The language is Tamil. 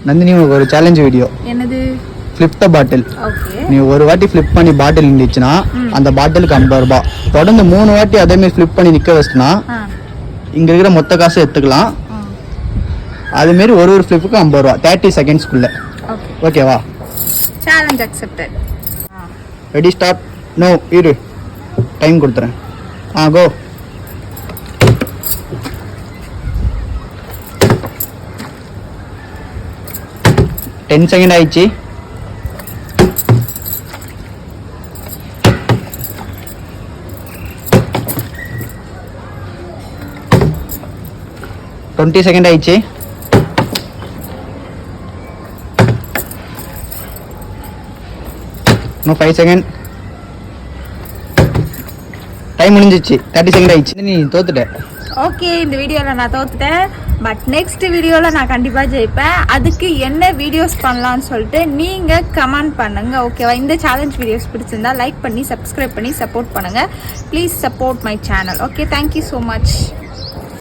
நந்தினி உனக்கு ஒரு சேலஞ்ச் வீடியோ. என்னது? ஃபிளிப் த பாட்டில். ஓகே. நீ ஒரு வாட்டி ஃபிளிப் பண்ணி பாட்டில் நின்றுச்சுன்னா அந்த பாட்டிலுக்கு 50 ரூபாய். தொடர்ந்து 3 வாட்டி அதே மாதிரி ஃபிளிப் பண்ணி நிற்க வச்சுனா இங்கே இருக்கிற மொத்த காசு எடுத்துக்கலாம். அதுமாரி ஒரு ஃபிளிப்புக்கு 50 ரூபா 30 செகண்ட்ஸ்க்குள்ள. ஓகேவா? Challenge accepted. Ready start. No இரு டைம் கொடுத்துறேன். கோ. டென் செகண்ட் ஆயிடுச்சு. டுவெண்ட்டி செகண்ட் ஆயிடுச்சு. இன்னும் 5 செகண்ட். டைம் முடிஞ்சிச்சு. 30 செகண்ட் ஆயிடுச்சு. நீ தோத்துட்ட. ஓகே, இந்த வீடியோவில் நான் தோத்துட்டேன். பட் நெக்ஸ்ட் வீடியோவில் நான் கண்டிப்பாக ஜெயிப்பேன். அதுக்கு என்ன வீடியோஸ் பண்ணலான்னு சொல்லிட்டு நீங்கள் கமெண்ட் பண்ணுங்கள். ஓகேவா? இந்த சேலஞ்ச் வீடியோஸ் பிடிச்சிருந்தா லைக் பண்ணி சப்ஸ்கிரைப் பண்ணி சப்போர்ட் பண்ணுங்கள். Please support my channel. Okay, thank you so much.